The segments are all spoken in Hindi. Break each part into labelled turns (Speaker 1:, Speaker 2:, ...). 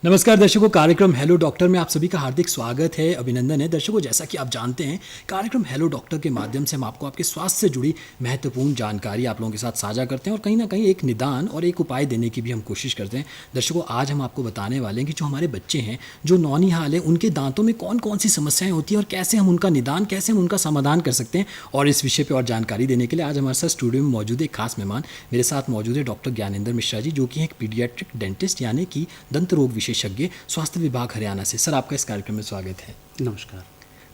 Speaker 1: नमस्कार दर्शकों, कार्यक्रम हेलो डॉक्टर में आप सभी का हार्दिक स्वागत है, अभिनंदन है। दर्शकों, जैसा कि आप जानते हैं, कार्यक्रम हेलो डॉक्टर के माध्यम से हम आपको आपके स्वास्थ्य से जुड़ी महत्वपूर्ण जानकारी आप लोगों के साथ साझा करते हैं और कहीं ना कहीं एक निदान और एक उपाय देने की भी हम कोशिश करते हैं। दर्शकों, आज हम आपको बताने वाले हैं कि जो हमारे बच्चे हैं, जो नौनिहाल है, उनके दांतों में कौन कौन सी समस्याएं होती हैं और कैसे हम उनका निदान, कैसे हम उनका समाधान कर सकते हैं। और इस विषय पर और जानकारी देने के लिए आज हमारे साथ स्टूडियो में मौजूद है एक खास मेहमान। मेरे साथ मौजूद है डॉक्टर ज्ञानेंद्र मिश्रा जी, जो कि एक पीडियाट्रिक डेंटिस्ट यानी कि दंत रोग विशेषज्ञ, स्वास्थ्य विभाग हरियाणा से। सर, आपका इस कार्यक्रम में स्वागत है।
Speaker 2: नमस्कार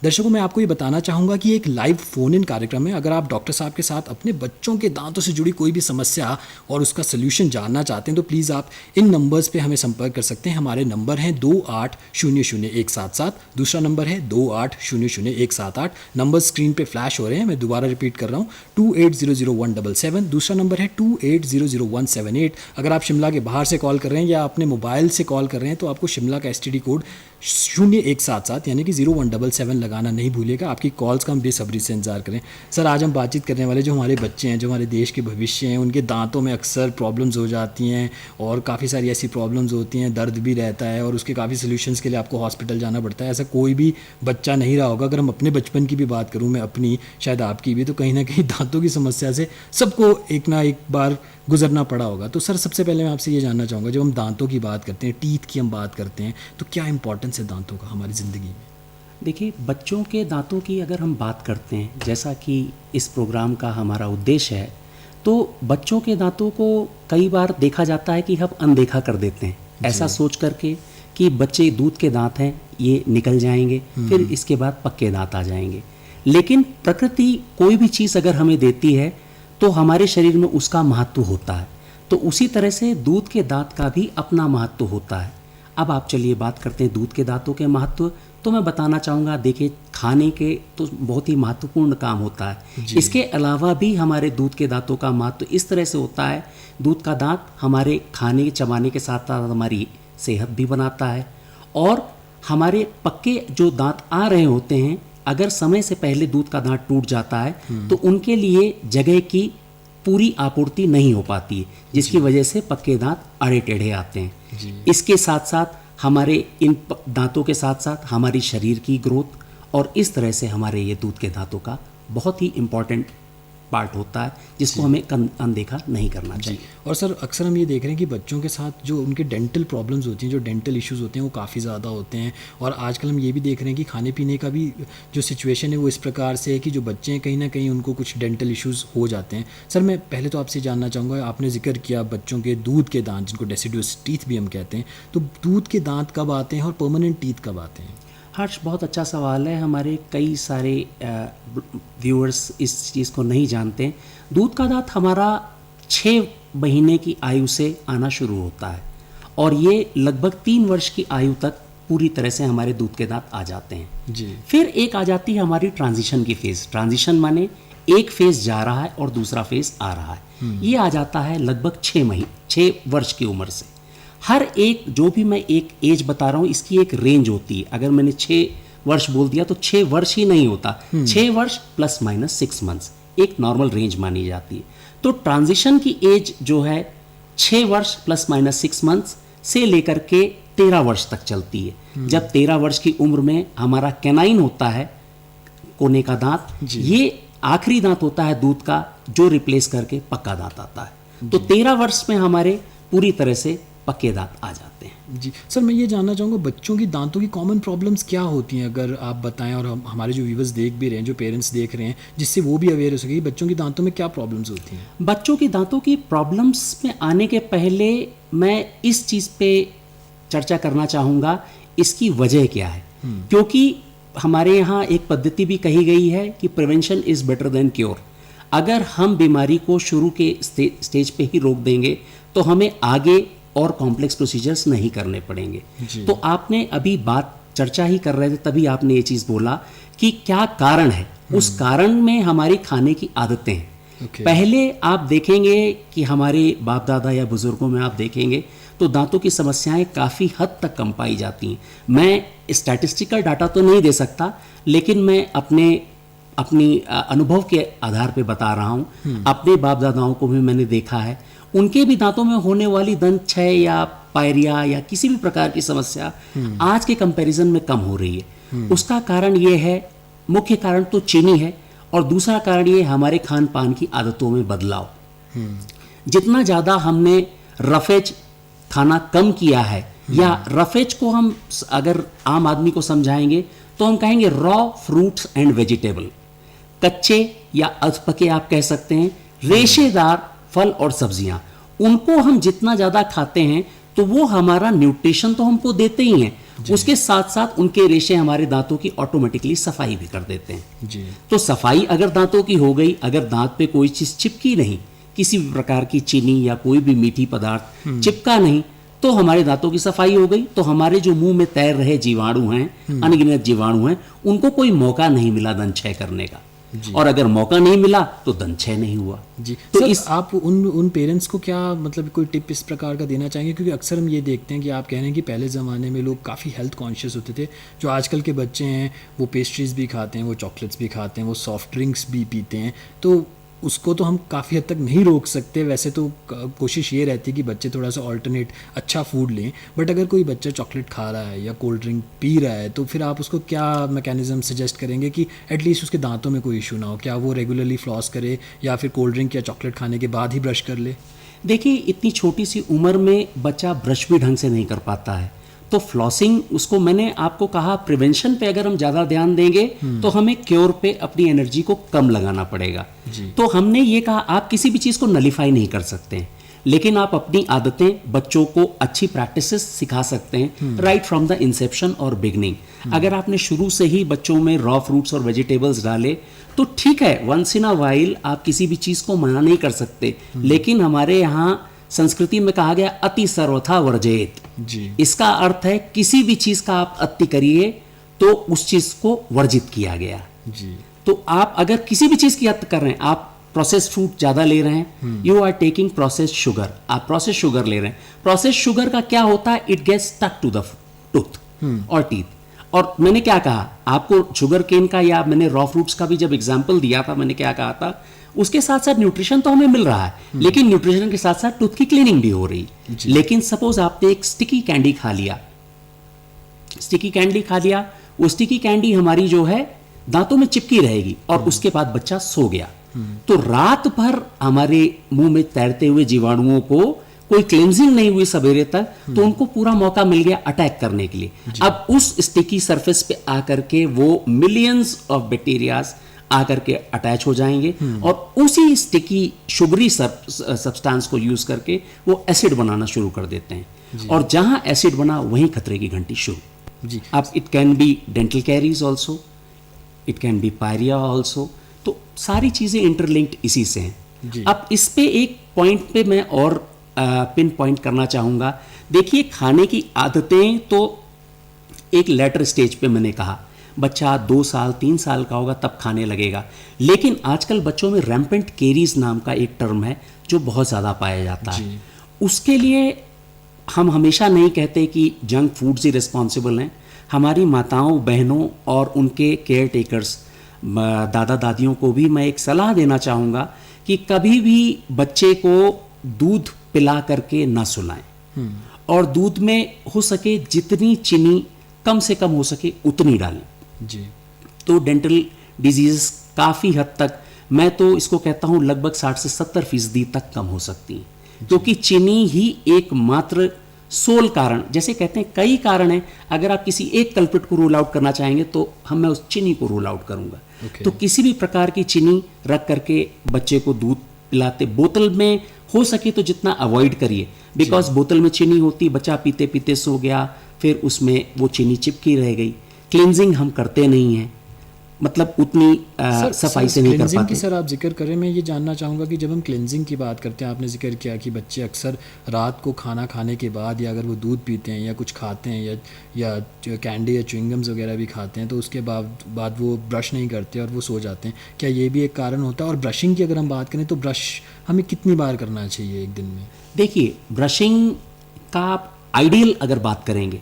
Speaker 1: दर्शकों, मैं आपको ये बताना चाहूँगा कि एक लाइव फ़ोन इन कार्यक्रम है। अगर आप डॉक्टर साहब के साथ अपने बच्चों के दांतों से जुड़ी कोई भी समस्या और उसका सलूशन जानना चाहते हैं तो प्लीज़ आप इन नंबर्स पे हमें संपर्क कर सकते हैं। हमारे नंबर हैं 28000177, दूसरा नंबर है 28000178। नंबर स्क्रीन पे फ्लैश हो रहे हैं, मैं दोबारा रिपीट कर रहा हूँ, 28000177, दूसरा नंबर है 28000178। अगर आप शिमला के बाहर से कॉल कर रहे हैं या अपने मोबाइल से कॉल कर रहे हैं तो आपको शिमला का STD कोड 0177 यानी कि 0177 लगाना नहीं भूलिएगा। आपकी कॉल्स का हम बेसब्री से इंतजार करें। सर, आज हम बातचीत करने वाले जो हमारे बच्चे हैं, जो हमारे देश के भविष्य हैं, उनके दांतों में अक्सर प्रॉब्लम्स हो जाती हैं और काफ़ी सारी ऐसी प्रॉब्लम्स होती हैं, दर्द भी रहता है और उसके काफ़ी सॉल्यूशंस के लिए आपको हॉस्पिटल जाना पड़ता है। ऐसा कोई भी बच्चा नहीं रहा होगा। अगर हम अपने बचपन की भी बात करूँ, मैं अपनी, शायद आपकी भी, तो कहीं ना कहीं दांतों की समस्या से सबको एक ना एक बार गुजरना पड़ा होगा। तो सर, सबसे पहले मैं आपसे ये जानना चाहूँगा, जब हम दांतों की बात करते हैं, टीथ की हम बात करते हैं, तो क्या इंपॉर्टेंस है दांतों का हमारी ज़िंदगी में?
Speaker 2: देखिए, बच्चों के दांतों की अगर हम बात करते हैं, जैसा कि इस प्रोग्राम का हमारा उद्देश्य है, तो बच्चों के दांतों को कई बार देखा जाता है कि हम अनदेखा कर देते हैं, ऐसा सोच करके कि बच्चे दूध के दांत हैं, ये निकल जाएंगे, फिर इसके बाद पक्के दांत आ जाएंगे। लेकिन प्रकृति कोई भी चीज़ अगर हमें देती है तो हमारे शरीर में उसका महत्व होता है, तो उसी तरह से दूध के दांत का भी अपना महत्व होता है। अब आप चलिए बात करते हैं दूध के दांतों के महत्व। तो मैं बताना चाहूँगा, देखिए, खाने के तो बहुत ही महत्वपूर्ण काम होता है। इसके अलावा भी हमारे दूध के दांतों का महत्व इस तरह से होता है, दूध का दांत हमारे खाने चबाने के साथ साथ हमारी सेहत भी बनाता है। और हमारे पक्के जो दांत आ रहे होते हैं, अगर समय से पहले दूध का दांत टूट जाता है तो उनके लिए जगह की पूरी आपूर्ति नहीं हो पाती है, जिसकी वजह से पक्के दांत अड़े टेढ़े आते हैं। इसके साथ साथ हमारे इन दांतों के साथ साथ हमारी शरीर की ग्रोथ, और इस तरह से हमारे ये दूध के दांतों का बहुत ही इम्पॉर्टेंट पार्ट होता है, जिसको हमें अनदेखा नहीं करना चाहिए।
Speaker 1: और सर, अक्सर हम ये देख रहे हैं कि बच्चों के साथ जो उनके डेंटल प्रॉब्लम्स होती हैं, जो डेंटल इश्यूज़ होते हैं, वो काफ़ी ज़्यादा होते हैं। और आजकल हम ये भी देख रहे हैं कि खाने पीने का भी जो सिचुएशन है वो इस प्रकार से है कि जो बच्चे हैं, कहीं ना कहीं उनको कुछ डेंटल इश्यूज़ हो जाते हैं। सर, मैं पहले तो आपसे जानना चाहूँगा, आपने जिक्र किया बच्चों के दूध के दांत, जिनको डेसिडुअस टीथ भी हम कहते हैं, तो दूध के दांत कब आते हैं और परमानेंट टीथ कब आते हैं?
Speaker 2: हर्ष, बहुत अच्छा सवाल है। हमारे कई सारे व्यूअर्स इस चीज़ को नहीं जानते। दूध का दांत हमारा 6 महीने की आयु से आना शुरू होता है और ये लगभग 3 वर्ष की आयु तक पूरी तरह से हमारे दूध के दांत आ जाते हैं
Speaker 1: जी।
Speaker 2: फिर एक आ जाती है हमारी ट्रांजिशन की फेज़। ट्रांजिशन माने एक फेज़ जा रहा है और दूसरा फेज़ आ रहा है। ये आ जाता है लगभग 6 वर्ष की उम्र से। हर एक, जो भी मैं एक एज बता रहा हूँ, इसकी एक रेंज होती है। अगर मैंने 6 वर्ष बोल दिया तो 6 वर्ष ही नहीं होता, 6 वर्ष प्लस माइनस 6 मंथ्स एक नॉर्मल रेंज मानी जाती है। तो ट्रांजिशन की एज जो है 6 वर्ष प्लस माइनस 6 मंथ्स से लेकर के 13 वर्ष तक चलती है। जब 13 वर्ष की उम्र में हमारा कैनाइन होता है, कोने का दांत, ये आखिरी दांत होता है दूध का, जो रिप्लेस करके पक्का दांत आता है। तो 13 वर्ष में हमारे पूरी तरह से पक्के दांत आ जाते हैं।
Speaker 1: जी सर, मैं ये जानना चाहूँगा, बच्चों की दांतों की कॉमन प्रॉब्लम्स क्या होती हैं, अगर आप बताएं, और हमारे जो व्यूवर्स देख भी रहे हैं, जो पेरेंट्स देख रहे हैं, जिससे वो भी अवेयर हो सके कि बच्चों की दांतों में क्या प्रॉब्लम्स होती हैं।
Speaker 2: बच्चों की दांतों की प्रॉब्लम्स में आने के पहले मैं इस चीज़ पे चर्चा करना चाहूँगा, इसकी वजह क्या है। क्योंकि हमारे यहाँ एक पद्धति भी कही गई है कि prevention is better than cure. अगर हम बीमारी को शुरू के स्टेज पे ही रोक देंगे तो हमें आगे और कॉम्प्लेक्स प्रोसीजर्स नहीं करने पड़ेंगे। तो आपने अभी बात चर्चा ही कर रहे थे, तभी आपने ये चीज़ बोला कि क्या कारण है। उस कारण में हमारी खाने की आदतें हैं। पहले आप देखेंगे कि हमारे बाप दादा या बुजुर्गों में आप देखेंगे तो दांतों की समस्याएं काफ़ी हद तक कम पाई जाती हैं। मैं स्टैटिस्टिकल डाटा तो नहीं दे सकता, लेकिन मैं अपनी अनुभव के आधार पे बता रहा हूँ। अपने बाप दादाओं को भी मैंने देखा है, उनके भी दांतों में होने वाली दंत क्षय या पायरिया या किसी भी प्रकार की समस्या आज के कंपैरिजन में कम हो रही है। उसका कारण ये है, मुख्य कारण तो चीनी है, और दूसरा कारण ये हमारे खान पान की आदतों में बदलाव। जितना ज़्यादा हमने रफेज खाना कम किया है, या रफेज को हम अगर आम आदमी को समझाएंगे तो हम कहेंगे रॉ फ्रूट्स एंड वेजिटेबल, कच्चे या अधपके आप कह सकते हैं, रेशेदार फल और सब्जियां, उनको हम जितना ज़्यादा खाते हैं तो वो हमारा न्यूट्रिशन तो हमको देते ही हैं, उसके साथ साथ उनके रेशे हमारे दांतों की ऑटोमेटिकली सफाई भी कर देते हैं।
Speaker 1: जी।
Speaker 2: तो सफाई अगर दांतों की हो गई, अगर दांत पे कोई चीज़ चिपकी नहीं, किसी भी प्रकार की चीनी या कोई भी मीठी पदार्थ चिपका नहीं, तो हमारे दांतों की सफाई हो गई। तो हमारे जो मुंह में तैर रहे जीवाणु हैं, अनगिनत जीवाणु हैं, उनको कोई मौका नहीं मिला दंतक्षय करने का, और अगर मौका नहीं मिला तो दंतक्षय नहीं हुआ।
Speaker 1: जी।
Speaker 2: तो
Speaker 1: सर,
Speaker 2: इस
Speaker 1: आप उन पेरेंट्स को क्या मतलब कोई टिप इस प्रकार का देना चाहेंगे, क्योंकि अक्सर हम ये देखते हैं कि आप कह रहे हैं कि पहले ज़माने में लोग काफ़ी हेल्थ कॉन्शियस होते थे, जो आजकल के बच्चे हैं वो पेस्ट्रीज़ भी खाते हैं, वो चॉकलेट्स भी खाते हैं, वो सॉफ्ट ड्रिंक्स भी पीते हैं, तो उसको तो हम काफ़ी हद तक नहीं रोक सकते। वैसे तो कोशिश ये रहती है कि बच्चे थोड़ा सा ऑल्टरनेट अच्छा फूड लें, बट अगर कोई बच्चा चॉकलेट खा रहा है या कोल्ड ड्रिंक पी रहा है तो फिर आप उसको क्या मैकेनिज़्म सजेस्ट करेंगे कि एटलीस्ट उसके दांतों में कोई इशू ना हो? क्या वो रेगुलरली फ्लॉस करे या फिर कोल्ड ड्रिंक या चॉकलेट खाने के बाद ही ब्रश कर ले?
Speaker 2: देखिए, इतनी छोटी सी उम्र में बच्चा ब्रश भी ढंग से नहीं कर पाता है, तो फ्लॉसिंग, उसको मैंने आपको कहा प्रिवेंशन पे अगर हम ज़्यादा ध्यान देंगे तो हमें क्योर पे अपनी एनर्जी को कम लगाना पड़ेगा। तो हमने ये कहा आप किसी भी चीज़ को नलिफाई नहीं कर सकते हैं, लेकिन आप अपनी आदतें बच्चों को अच्छी प्रैक्टिसेस सिखा सकते हैं राइट फ्रॉम द इंसेप्शन और बिगनिंग। अगर आपने शुरू से ही बच्चों में रॉ फ्रूट्स और वेजिटेबल्स डाले तो ठीक है, वंस इन अ वाइल आप किसी भी चीज़ को मना नहीं कर सकते, लेकिन हमारे यहाँ संस्कृति में कहा गया अति सर्वथा वर्जेत।
Speaker 1: जी।
Speaker 2: इसका अर्थ है किसी भी चीज का आप अति करिए तो उस चीज को वर्जित किया गया।
Speaker 1: जी।
Speaker 2: तो आप अगर किसी भी चीज की अति कर रहे हैं, आप प्रोसेस्ड फ्रूट ज्यादा ले रहे हैं, you are taking processed sugar, आप प्रोसेस्ड शुगर ले रहे हैं। प्रोसेस्ड शुगर का क्या होता है, it gets stuck to the tooth और टीथ। और मैंने क्या कहा आपको शुगर केन का, या मैंने रॉ फ्रूट्स का भी जब एग्जाम्पल दिया था, मैंने क्या कहा था, उसके साथ साथ न्यूट्रिशन तो हमें मिल रहा है, लेकिन न्यूट्रिशन के साथ साथ टूथ की क्लीनिंग भी हो रही। लेकिन सपोज आपने एक स्टिकी कैंडी खा लिया, वो स्टिकी कैंडी हमारी जो है दांतों में चिपकी रहेगी, और उसके बाद बच्चा सो गया, तो रात भर हमारे मुंह में तैरते हुए जीवाणुओं को कोई क्लेंजिंग नहीं हुई सवेरे तक, तो उनको पूरा मौका मिल गया अटैक करने के लिए। अब उस स्टिकी सरफेस पे आकर के वो मिलियंस ऑफ बैक्टीरियाज आकर के अटैच हो जाएंगे, और उसी स्टिकी शुगरी सब्सटेंस को यूज करके वो एसिड बनाना शुरू कर देते हैं, और जहां एसिड बना वहीं खतरे की घंटी शुरू।
Speaker 1: जी।
Speaker 2: अब it can be dental caries also, it can be pyorrhoea also, तो सारी चीजें इंटरलिंक्ड इसी से हैं। अब इस पे एक पॉइंट पे मैं और पिन पॉइंट करना चाहूंगा। देखिए, खाने की आदतें तो एक लेटर स्टेज पे मैंने कहा, बच्चा 2 साल 3 साल का होगा तब खाने लगेगा, लेकिन आजकल बच्चों में रैम्पेंट केरीज नाम का एक टर्म है जो बहुत ज़्यादा पाया जाता है। उसके लिए हम हमेशा नहीं कहते कि जंक फूड्स ही रिस्पॉन्सिबल हैं। हमारी माताओं बहनों और उनके केयर टेकर्स, दादा दादियों को भी मैं एक सलाह देना चाहूँगा कि कभी भी बच्चे को दूध पिला करके ना सुलाएं, और दूध में हो सके जितनी चीनी कम से कम हो सके उतनी डालें।
Speaker 1: जी।
Speaker 2: तो डेंटल डिजीज़ काफ़ी हद तक, मैं तो इसको कहता हूँ लगभग 60 से 70% तक कम हो सकती हैं, क्योंकि चीनी ही एकमात्र सोल कारण, जैसे कहते हैं कई कारण हैं, अगर आप किसी एक कल्प्रिट को रूल आउट करना चाहेंगे तो मैं उस चीनी को रूल आउट करूंगा। तो किसी भी प्रकार की चीनी रख करके बच्चे को दूध पिलाते, बोतल में हो सके तो जितना अवॉइड करिए, बिकॉज बोतल में चीनी होती, बच्चा पीते पीते सो गया, फिर उसमें वो चीनी चिपकी रह गई। क्लींजिंग हम करते नहीं हैं, मतलब उतनी सफाई से नहीं कर
Speaker 1: क्लेंजिंग
Speaker 2: पाते।
Speaker 1: की सर आप जिक्र करें, मैं ये जानना चाहूँगा कि जब हम क्लेंजिंग की बात करते हैं, आपने जिक्र किया कि बच्चे अक्सर रात को खाना खाने के बाद, या अगर वो दूध पीते हैं या कुछ खाते हैं या कैंडी या च्युइंगम्स वगैरह भी खाते हैं, तो उसके बाद वो ब्रश नहीं करते और वो सो जाते हैं, क्या ये भी एक कारण होता है? और ब्रशिंग की अगर हम बात करें तो ब्रश हमें कितनी बार करना चाहिए एक दिन में?
Speaker 2: देखिए, ब्रशिंग का आइडियल अगर बात करेंगे,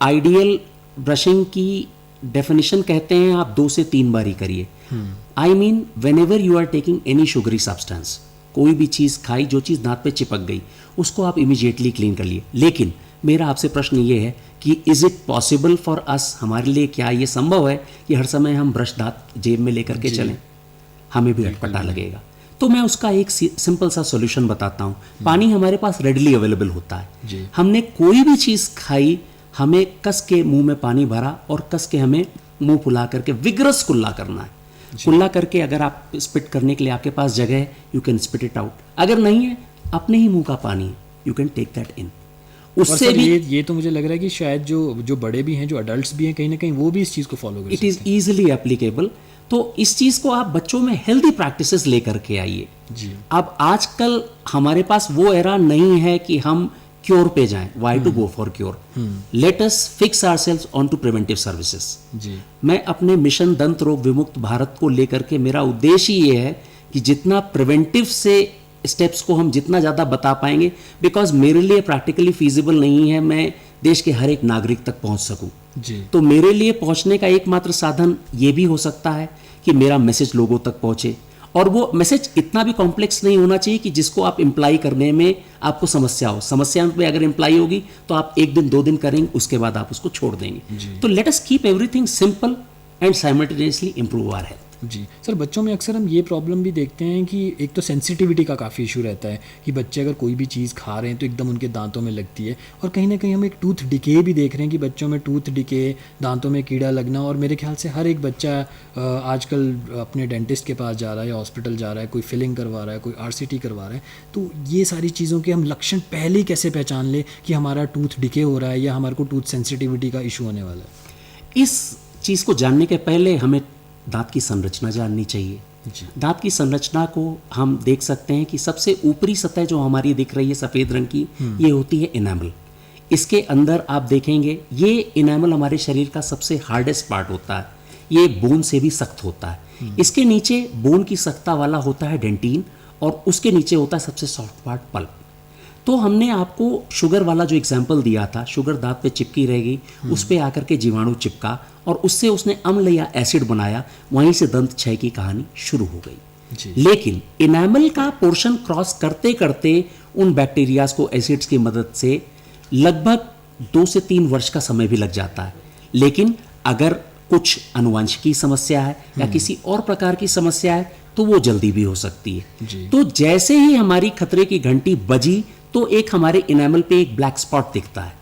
Speaker 2: आइडियल ब्रशिंग की डेफिनेशन कहते हैं आप 2 से 3 बार ही करिए। I mean whenever you are taking any sugary substance, कोई भी चीज़ खाई, जो चीज़ दांत पे चिपक गई, उसको आप इमीडिएटली क्लीन कर लिए। लेकिन मेरा आपसे प्रश्न ये है कि is it possible for us, हमारे लिए क्या ये संभव है कि हर समय हम ब्रश दांत जेब में लेकर के चलें? हमें भी अटपटा लगेगा। तो मैं उसका एक सिंपल सा सॉल्यूशन बताता हूँ। पानी हमारे पास रेडली अवेलेबल होता है। हमने कोई भी चीज़ खाई, हमें कस के मुंह में पानी भरा और कस के हमें मुंह फुला करके विग्रस कुल्ला करना है। कुल्ला करके अगर आप स्पिट करने के लिए आपके पास जगह है, you can spit it out. अगर नहीं है, अपने ही मुंह का पानी है, you can take that in. उससे भी
Speaker 1: ये तो मुझे लग रहा है कि शायद जो बड़े भी हैं, जो अडल्ट्स भी हैं, कहीं ना कहीं वो भी इस चीज़ को फॉलो कर
Speaker 2: इट इज़ ईजिली एप्लीकेबल। तो इस चीज़ को आप बच्चों में हेल्दी प्रैक्टिसेस लेकर के आइए। अब आजकल हमारे पास वो एरा नहीं है कि हम क्योर पे जाएं। Why to go for cure? Let us fix ourselves on to preventive services. मैं अपने मिशन दंत रोग विमुक्त भारत को लेकर के, मेरा उद्देश्य ये है कि जितना प्रिवेंटिव से स्टेप्स को हम जितना ज़्यादा बता पाएंगे, बिकॉज मेरे लिए प्रैक्टिकली फीजिबल नहीं है मैं देश के हर एक नागरिक तक पहुंच सकूं। तो मेरे लिए पहुंचने का एकमात्र साधन ये भी हो सकता है कि मेरा मैसेज लोगों तक पहुंचे, और वो मैसेज इतना भी कॉम्प्लेक्स नहीं होना चाहिए कि जिसको आप इम्प्लाई करने में आपको समस्या हो। समस्या में अगर इम्प्लाई होगी तो आप 1 दिन 2 दिन करेंगे, उसके बाद आप उसको छोड़ देंगे। तो let us keep everything simple and simultaneously improve our health.
Speaker 1: जी सर, बच्चों में अक्सर हम ये प्रॉब्लम भी देखते हैं कि एक तो सेंसिटिविटी का काफ़ी इशू रहता है कि बच्चे अगर कोई भी चीज़ खा रहे हैं तो एकदम उनके दांतों में लगती है, और कहीं ना कहीं हम एक टूथ डिके भी देख रहे हैं कि बच्चों में टूथ डिके, दांतों में कीड़ा लगना। और मेरे ख्याल से हर एक बच्चा आजकल अपने डेंटिस्ट के पास जा रहा है या हॉस्पिटल जा रहा है, कोई फिलिंग करवा रहा है, कोई RCT करवा रहा है। तो ये सारी चीज़ों के हम लक्षण पहले ही कैसे पहचान लें कि हमारा टूथ डिके हो रहा है या हमारे को टूथ सेंसिटिविटी का इशू होने वाला है?
Speaker 2: इस चीज़ को जानने के पहले हमें दांत की संरचना जाननी चाहिए। दांत की संरचना को हम देख सकते हैं कि सबसे ऊपरी सतह जो हमारी दिख रही है सफ़ेद रंग की, ये होती है इनेमल। इसके अंदर आप देखेंगे ये इनेमल हमारे शरीर का सबसे हार्डेस्ट पार्ट होता है, ये बोन से भी सख्त होता है। इसके नीचे बोन की सख्ता वाला होता है डेंटिन, और उसके नीचे होता है सबसे सॉफ्ट पार्ट पल्प। तो हमने आपको शुगर वाला जो एग्जाम्पल दिया था, शुगर दांत पे चिपकी रहेगी, उस पे आकर के जीवाणु चिपका और उससे उसने अम्ल या एसिड बनाया, वहीं से दंत क्षय की कहानी शुरू हो गई। लेकिन इनेमल का पोर्शन क्रॉस करते करते उन बैक्टीरियाज को एसिड्स की मदद से लगभग 2 से 3 वर्ष का समय भी लग जाता है। लेकिन अगर कुछ आनुवंशिकी समस्या है या किसी और प्रकार की समस्या है तो वो जल्दी भी हो सकती है। तो जैसे ही हमारी खतरे की घंटी बजी तो एक हमारे इनेमल पे एक ब्लैक स्पॉट दिखता है।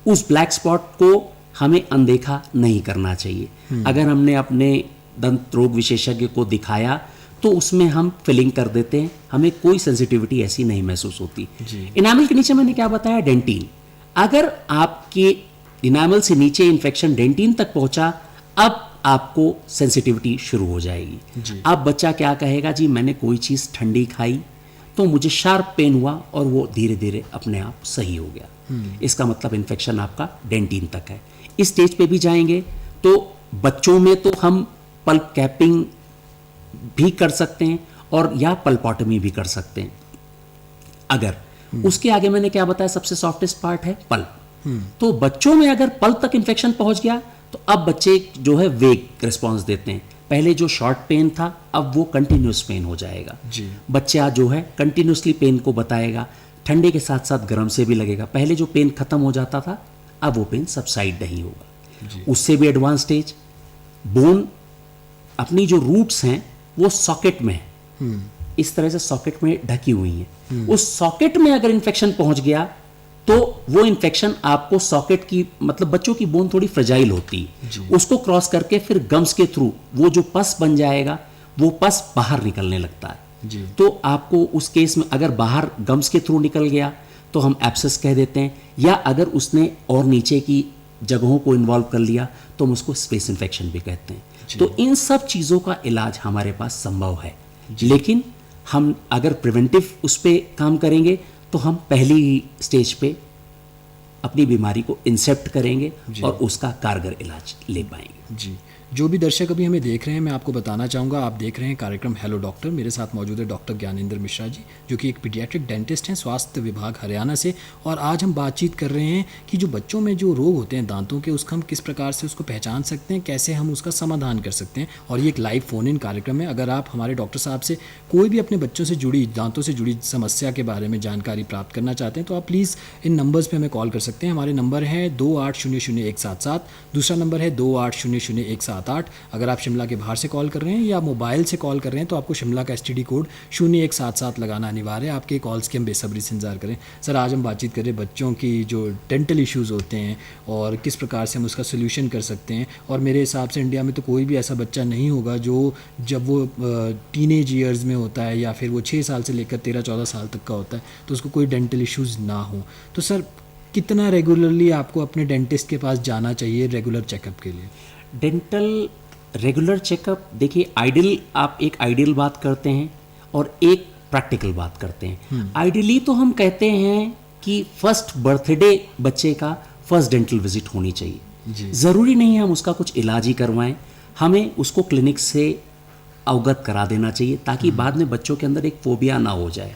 Speaker 2: उस ब्लैक स्पॉट को हमें अनदेखा नहीं करना चाहिए। अगर हमने अपने दंत रोग विशेषज्ञ को दिखाया तो उसमें हम फिलिंग कर देते हैं, हमें कोई सेंसिटिविटी ऐसी नहीं महसूस होती। इनेमल के नीचे मैंने क्या बताया, डेंटिन। अगर आपके इनेमल से नीचे इन्फेक्शन डेंटिन तक पहुंचा, अब आपको सेंसिटिविटी शुरू हो जाएगी। अब बच्चा क्या कहेगा, जी मैंने कोई चीज़ ठंडी खाई तो मुझे शार्प पेन हुआ और वो धीरे धीरे अपने आप सही हो गया। इसका मतलब इन्फेक्शन आपका डेंटिन तक है। इस स्टेज पे भी जाएंगे तो बच्चों में तो हम पल्प कैपिंग भी कर सकते हैं और या पल्पोटमी भी कर सकते हैं। अगर उसके आगे मैंने क्या बताया, सबसे सॉफ्टेस्ट पार्ट है पल्प। तो बच्चों में अगर पल्प तक इन्फेक्शन पहुंच गया तो अब बच्चे जो है वेग रिस्पॉन्स देते हैं। पहले जो शॉर्ट पेन था अब वो कंटिन्यूस पेन हो जाएगा। बच्चा जो है कंटिन्यूसली पेन को बताएगा, ठंडे के साथ साथ गर्म से भी लगेगा। पहले जो पेन खत्म हो जाता था अब वो पेन सबसाइड नहीं होगा। उससे भी एडवांस स्टेज, बोन अपनी जो रूट्स हैं वो सॉकेट में है, इस तरह से सॉकेट में ढकी हुई है। उस सॉकेट में अगर इन्फेक्शन पहुंच गया तो वो इन्फेक्शन आपको सॉकेट की, मतलब बच्चों की बोन थोड़ी फ्रेजाइल होती है, उसको क्रॉस करके फिर गम्स के थ्रू वो जो पस बन जाएगा वो पस बाहर निकलने लगता है। तो आपको उस केस में अगर बाहर गम्स के थ्रू निकल गया तो हम एब्सेस कह देते हैं, या अगर उसने और नीचे की जगहों को इन्वॉल्व कर लिया तो हम उसको स्पेस इन्फेक्शन भी कहते हैं। तो इन सब चीज़ों का इलाज हमारे पास संभव है, लेकिन हम अगर प्रिवेंटिव उस पर काम करेंगे तो हम पहली स्टेज पे अपनी बीमारी को इंसेप्ट करेंगे और उसका कारगर इलाज ले पाएंगे।
Speaker 1: जी, जो भी दर्शक अभी हमें देख रहे हैं, मैं आपको बताना चाहूँगा, आप देख रहे हैं कार्यक्रम हेलो डॉक्टर। मेरे साथ मौजूद है डॉक्टर ज्ञानेंद्र मिश्रा जी, जो कि एक पीडियाट्रिक डेंटिस्ट हैं स्वास्थ्य विभाग हरियाणा से। और आज हम बातचीत कर रहे हैं कि जो बच्चों में जो रोग होते हैं दांतों के, उसका हम किस प्रकार से उसको पहचान सकते हैं, कैसे हम उसका समाधान कर सकते हैं। और ये एक लाइव फ़ोन इन कार्यक्रम है। अगर आप हमारे डॉक्टर साहब से कोई भी अपने बच्चों से जुड़ी, दांतों से जुड़ी समस्या के बारे में जानकारी प्राप्त करना चाहते हैं तो आप प्लीज़ इन नंबर्स पे हमें कॉल कर सकते हैं। हमारे नंबर है 28000177, दूसरा नंबर है 28000178। अगर आप शिमला के बाहर से कॉल कर रहे हैं या मोबाइल से कॉल कर रहे हैं तो आपको शिमला का STD कोड 0177 लगाना अनिवार्य है। आपके कॉल्स की हम बेसब्री से इंतजार करें। सर, आज हम बातचीत कर रहे हैं बच्चों की जो डेंटल इश्यूज़ होते हैं और किस प्रकार से हम उसका सोल्यूशन कर सकते हैं। और मेरे हिसाब से इंडिया में तो कोई भी ऐसा बच्चा नहीं होगा जो जब वो टीनेज ईयर्स में होता है या फिर वो 6 साल से लेकर 13-14 साल तक का होता है तो उसको कोई डेंटल इश्यूज़ ना हो। तो सर, कितना रेगुलरली आपको अपने डेंटिस्ट के पास जाना चाहिए रेगुलर चेकअप के लिए?
Speaker 2: डेंटल रेगुलर चेकअप, देखिए आइडियल, आप एक आइडियल बात करते हैं और एक प्रैक्टिकल बात करते हैं। आइडियली तो हम कहते हैं कि फर्स्ट बर्थडे बच्चे का फर्स्ट डेंटल विजिट होनी चाहिए। ज़रूरी नहीं है हम उसका कुछ इलाज ही करवाएं, हमें उसको क्लिनिक से अवगत करा देना चाहिए ताकि बाद में बच्चों के अंदर एक फोबिया ना हो जाए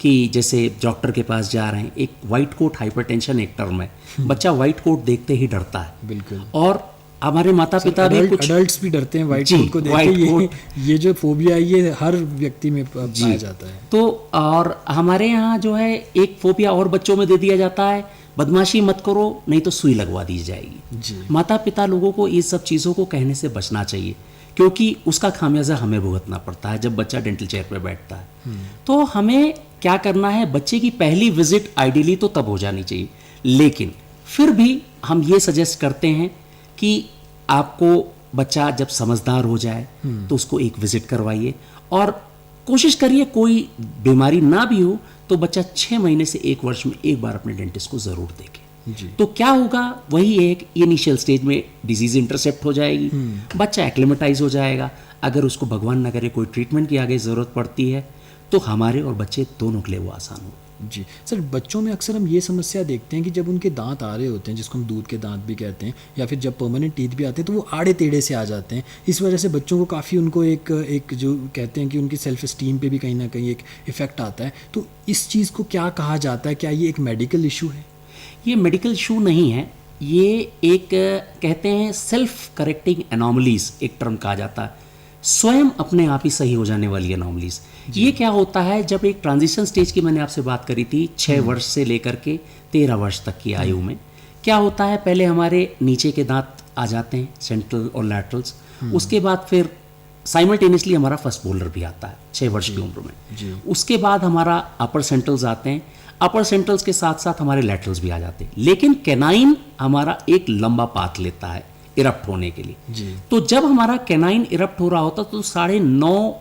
Speaker 2: कि जैसे डॉक्टर के पास जा रहे हैं, एक वाइट कोट हाइपरटेंशन एक टर्म है, बच्चा वाइट कोट देखते ही डरता है।
Speaker 1: बिल्कुल।
Speaker 2: और हमारे माता पिता भी कुछ
Speaker 1: अडल्ट्स भी डरते हैं वाइट कोट को देख के। ये जो फोबिया है ये हर व्यक्ति में पाया जाता है।
Speaker 2: तो और हमारे यहाँ जो है एक फोबिया और बच्चों में दे दिया जाता है, बदमाशी मत करो नहीं तो सुई लगवा दी जाएगी। माता पिता लोगों को ये सब चीज़ों को कहने से बचना चाहिए क्योंकि उसका खामियाजा हमें भुगतना पड़ता है जब बच्चा डेंटल चेयर पर बैठता है। तो हमें क्या करना है, बच्चे की पहली विजिट आइडियली तो तब हो जानी चाहिए, लेकिन फिर भी हम ये सजेस्ट करते हैं कि आपको बच्चा जब समझदार हो जाए तो उसको एक विजिट करवाइए और कोशिश करिए कोई बीमारी ना भी हो तो बच्चा 6 महीने से 1 वर्ष में एक बार अपने डेंटिस्ट को ज़रूर देखे। तो क्या होगा, वही एक इनिशियल स्टेज में डिजीज इंटरसेप्ट हो जाएगी, बच्चा एक्लिमेटाइज हो जाएगा। अगर उसको भगवान न करे कोई ट्रीटमेंट की आगे ज़रूरत पड़ती है तो हमारे और बच्चे दोनों के लिए वो आसान हो।
Speaker 1: जी सर, बच्चों में अक्सर हम ये समस्या देखते हैं कि जब उनके दांत आ रहे होते हैं, जिसको हम दूध के दांत भी कहते हैं, या फिर जब परमानेंट टीथ भी आते हैं तो वो आड़े टेढ़े से आ जाते हैं। इस वजह से बच्चों को काफ़ी उनको एक जो कहते हैं कि उनकी सेल्फ इस्टीम पे भी कहीं ना कहीं एक इफ़ेक्ट आता है। तो इस चीज़ को क्या कहा जाता है, क्या ये एक मेडिकल इशू है?
Speaker 2: ये मेडिकल इशू नहीं है, ये एक कहते हैं सेल्फ करेक्टिंग एनॉमलीज एक टर्म कहा जाता है, स्वयं अपने आप ही सही हो जाने वाली एनॉमलीज। ये क्या होता है, जब एक ट्रांजिशन स्टेज की मैंने आपसे बात करी थी 6 वर्ष से लेकर के 13 वर्ष तक की आयु में, क्या होता है, पहले हमारे नीचे के दांत आ जाते हैं, सेंट्रल और लैटरल्स, उसके बाद फिर साइमल्टेनियसली हमारा फर्स्ट मोलर भी आता है 6 वर्ष की उम्र में। उसके बाद हमारा अपर सेंट्रल्स आते हैं, अपर सेंट्रल्स के साथ साथ हमारे लैटरल्स भी आ जाते हैं। लेकिन कैनाइन हमारा एक लंबा पाथ लेता है इरप्ट होने के लिए। तो जब हमारा कैनाइन इरप्ट हो रहा होता तो 9.5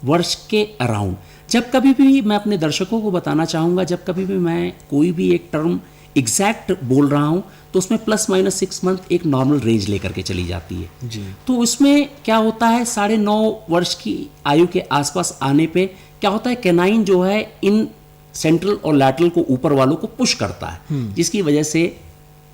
Speaker 2: वर्ष के अराउंड, जब कभी भी मैं अपने दर्शकों को बताना चाहूँगा, जब कभी भी मैं कोई भी एक टर्म एग्जैक्ट बोल रहा हूँ तो उसमें +- 6 मंथ एक नॉर्मल रेंज लेकर के चली जाती है। तो उसमें क्या होता है, 9.5 वर्ष की आयु के आसपास आने पे क्या होता है, कैनाइन जो है इन सेंट्रल और लैटरल को ऊपर वालों को पुश करता है, जिसकी वजह से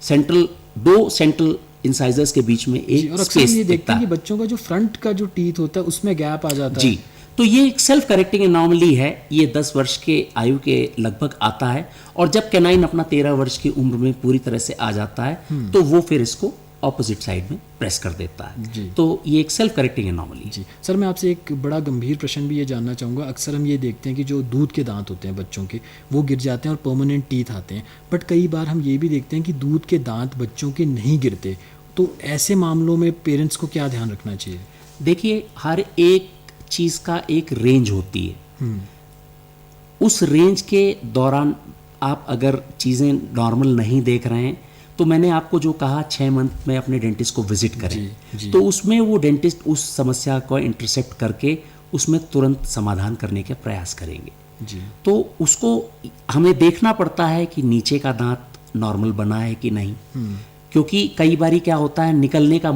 Speaker 2: दो सेंट्रल इंसाइजर्स के बीच में एक स्पेस
Speaker 1: ये देखते हैं कि बच्चों का जो फ्रंट का जो टीथ होता है उसमें गैप आ जाता है।
Speaker 2: जी, तो ये एक सेल्फ करेक्टिंग एनॉमली है, ये 10 वर्ष के आयु के लगभग आता है और जब कैनाइन अपना 13 वर्ष की उम्र में पूरी तरह से आ जाता है तो वो फिर इसको ऑपोजिट साइड में प्रेस कर देता है। तो ये एक सेल्फ करेक्टिंग एनॉमली।
Speaker 1: जी सर, मैं आपसे एक बड़ा गंभीर प्रश्न भी ये जानना चाहूँगा। अक्सर हम ये देखते हैं कि जो दूध के दांत होते हैं बच्चों के, वो गिर जाते हैं और परमानेंट टीथ आते हैं, बट कई बार हम ये भी देखते हैं कि दूध के दांत बच्चों के नहीं गिरते। तो ऐसे मामलों में पेरेंट्स को क्या ध्यान रखना चाहिए?
Speaker 2: देखिए, हर एक चीज़ का एक रेंज होती है, उस रेंज के दौरान आप अगर चीज़ें नॉर्मल नहीं देख रहे हैं तो मैंने आपको जो कहा 6 मंथ में अपने डेंटिस्ट को विजिट करें, तो उसमें वो डेंटिस्ट उस समस्या को इंटरसेप्ट करके उसमें तुरंत समाधान करने के प्रयास करेंगे। तो उसको हमें देखना पड़ता है कि नीचे का दांत नॉर्मल बना है कि नहीं, क्योंकि कई बारी क्या होता है, निकलने का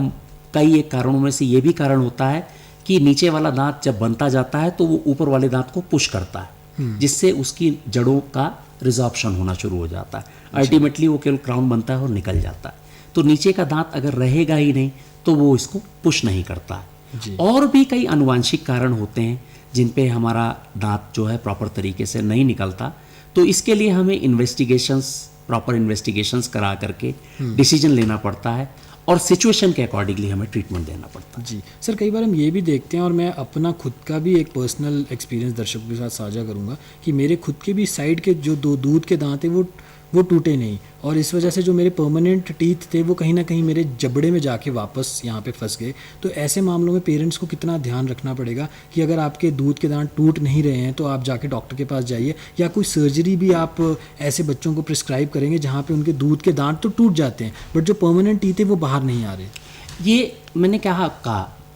Speaker 2: कई एक कारणों में से ये भी कारण होता है कि नीचे वाला दांत जब बनता जाता है तो वो ऊपर वाले दांत को पुश करता है, जिससे उसकी जड़ों का रिजॉर्प्शन होना शुरू हो जाता है। अल्टीमेटली वो केवल क्राउन बनता है और निकल जाता है। तो नीचे का दांत अगर रहेगा ही नहीं तो वो इसको पुश नहीं करता
Speaker 1: जी।
Speaker 2: है। और भी कई आनुवांशिक कारण होते हैं जिन पे हमारा दांत जो है प्रॉपर तरीके से नहीं निकलता, तो इसके लिए हमें प्रॉपर इन्वेस्टिगेशंस करा करके डिसीजन लेना पड़ता है और सिचुएशन के अकॉर्डिंगली हमें ट्रीटमेंट देना पड़ता है।
Speaker 1: जी सर, कई बार हम ये भी देखते हैं और मैं अपना खुद का भी एक पर्सनल एक्सपीरियंस दर्शकों के साथ साझा करूंगा कि मेरे खुद के भी साइड के जो दो दूध के दांत हैं वो टूटे नहीं, और इस वजह से जो मेरे परमानेंट टीथ थे वो कहीं ना कहीं मेरे जबड़े में जाके वापस यहाँ पे फंस गए। तो ऐसे मामलों में पेरेंट्स को कितना ध्यान रखना पड़ेगा कि अगर आपके दूध के दांत टूट नहीं रहे हैं तो आप जाके डॉक्टर के पास जाइए, या कोई सर्जरी भी आप ऐसे बच्चों को प्रिस्क्राइब करेंगे जहाँ पे उनके दूध के दांत तो टूट जाते हैं बट जो परमानेंट टीथ है वो बाहर नहीं आ रहे?
Speaker 2: ये मैंने कहा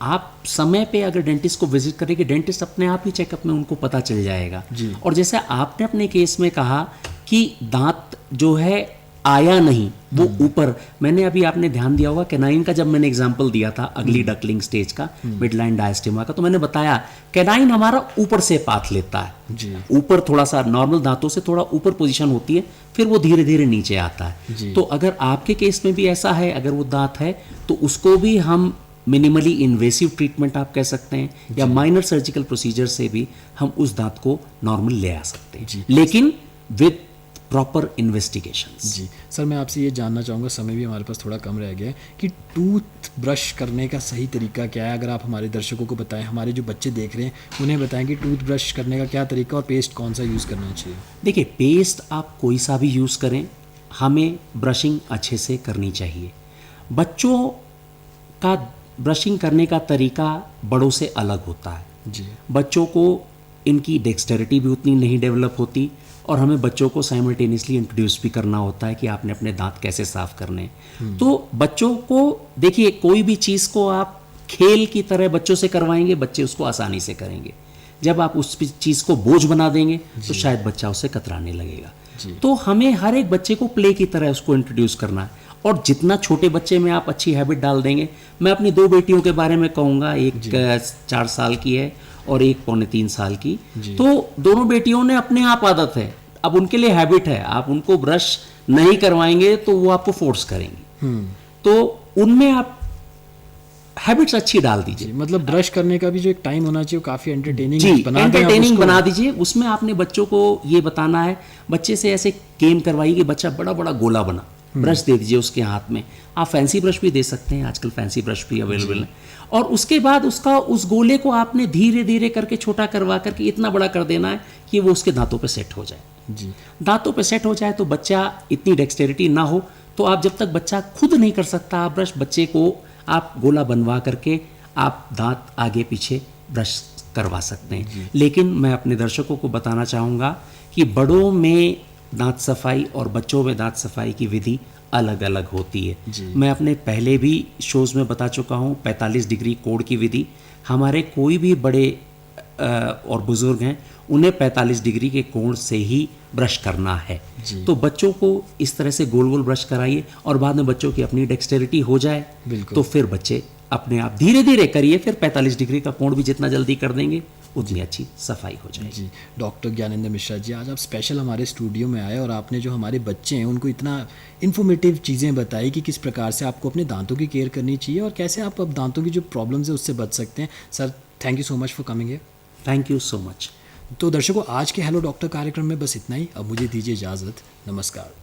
Speaker 2: आप समय पे अगर डेंटिस्ट को विजिट करेंगे, डेंटिस्ट अपने आप ही चेकअप में उनको पता चल जाएगा।
Speaker 1: जी।
Speaker 2: और जैसे आपने अपने केस में कहा कि दांत जो है आया नहीं, वो ऊपर, मैंने अभी आपने ध्यान दिया होगा कैनाइन का, जब मैंने एग्जांपल दिया था अगली डकलिंग स्टेज का, मिडलाइन डायस्टेमा का, तो मैंने बताया कैनाइन हमारा ऊपर से पाथ लेता है
Speaker 1: जी।
Speaker 2: ऊपर, थोड़ा सा नॉर्मल दांतों से थोड़ा ऊपर पोजीशन होती है, फिर वो धीरे धीरे नीचे आता
Speaker 1: जी।
Speaker 2: है। तो अगर आपके केस में भी ऐसा है, अगर वो दांत है तो उसको भी हम मिनिमली इन्वेसिव ट्रीटमेंट आप कह सकते हैं, या माइनर सर्जिकल प्रोसीजर से भी हम उस दांत को नॉर्मल ले आ सकते हैं, लेकिन विद प्रॉपर इन्वेस्टिगेशंस।
Speaker 1: जी सर, मैं आपसे ये जानना चाहूँगा, समय भी हमारे पास थोड़ा कम रह गया है, कि टूथ ब्रश करने का सही तरीका क्या है? अगर आप हमारे दर्शकों को बताएं, हमारे जो बच्चे देख रहे हैं उन्हें बताएं कि टूथ ब्रश करने का क्या तरीका और पेस्ट कौन सा यूज़ करना चाहिए।
Speaker 2: देखिए, पेस्ट आप कोई सा भी यूज़ करें, हमें ब्रशिंग अच्छे से करनी चाहिए। बच्चों का ब्रशिंग करने का तरीका बड़ों से अलग होता है।
Speaker 1: जी।
Speaker 2: बच्चों को इनकी डेक्सटेरिटी भी उतनी नहीं डेवलप होती, और हमें बच्चों को साइमल्टेनियसली इंट्रोड्यूस भी करना होता है कि आपने अपने दांत कैसे साफ करने हैं। तो बच्चों को देखिए, कोई भी चीज़ को आप खेल की तरह बच्चों से करवाएंगे, बच्चे उसको आसानी से करेंगे। जब आप उस चीज़ को बोझ बना देंगे तो शायद बच्चा उससे कतराने लगेगा। तो हमें हर एक बच्चे को प्ले की तरह उसको इंट्रोड्यूस करना है, और जितना छोटे बच्चे में आप अच्छी हैबिट डाल देंगे। मैं अपनी 2 बेटियों के बारे में कहूँगा, एक 4 साल की है और एक 2.25 साल की। तो दोनों बेटियों ने अपने आप आदत है, अब उनके लिए हैबिट है। आप उनको ब्रश नहीं करवाएंगे तो वो आपको फोर्स करेंगे। तो उनमें आप हैबिट्स अच्छी डाल दीजिए।
Speaker 1: मतलब ब्रश करने का भी जो एक टाइम होना चाहिए वो काफ़ी एंटरटेनिंग
Speaker 2: बना दीजिए। उसमें आपने बच्चों को ये बताना है, बच्चे से ऐसे गेम करवाइए कि बच्चा बड़ा बड़ा गोला बना, ब्रश दे दीजिए उसके हाथ में। आप फैंसी ब्रश भी दे सकते हैं, आजकल फैंसी ब्रश भी अवेलेबल है। और उसके बाद उस गोले को आपने धीरे धीरे करके छोटा करवा करके इतना बड़ा कर देना है कि वो उसके दांतों पे सेट हो जाए।
Speaker 1: जी।
Speaker 2: दांतों पे सेट हो जाए तो बच्चा इतनी डेक्सटेरिटी ना हो, तो आप जब तक बच्चा खुद नहीं कर सकता, आप ब्रश बच्चे को आप गोला बनवा करके आप दांत आगे पीछे ब्रश करवा सकते हैं। लेकिन मैं अपने दर्शकों को बताना चाहूँगा कि बड़ों में दांत सफाई और बच्चों में दांत सफाई की विधि अलग अलग होती है। मैं अपने पहले भी शोज़ में बता चुका हूँ, 45 डिग्री कोण की विधि। हमारे कोई भी बड़े और बुज़ुर्ग हैं, उन्हें 45 डिग्री के कोण से ही ब्रश करना है। तो बच्चों को इस तरह से गोल गोल ब्रश कराइए, और बाद में बच्चों की अपनी डेक्सटेरिटी हो जाए तो फिर बच्चे अपने आप धीरे धीरे करिए, फिर 45 डिग्री का कोण भी जितना जल्दी कर देंगे उतनी अच्छी सफाई हो जाएगी।
Speaker 1: जी। डॉक्टर ज्ञानेंद्र मिश्रा जी, आज आप स्पेशल हमारे स्टूडियो में आए और आपने जो हमारे बच्चे हैं उनको इतना इन्फॉर्मेटिव चीज़ें बताई कि किस प्रकार से आपको अपने दांतों की केयर करनी चाहिए और कैसे आप अब दांतों की जो प्रॉब्लम्स है उससे बच सकते हैं। Sir, thank you so much for coming here.
Speaker 2: Thank you so much.
Speaker 1: तो दर्शकों, आज के हेलो डॉक्टर कार्यक्रम में बस इतना ही। अब मुझे दीजिए इजाज़त। नमस्कार।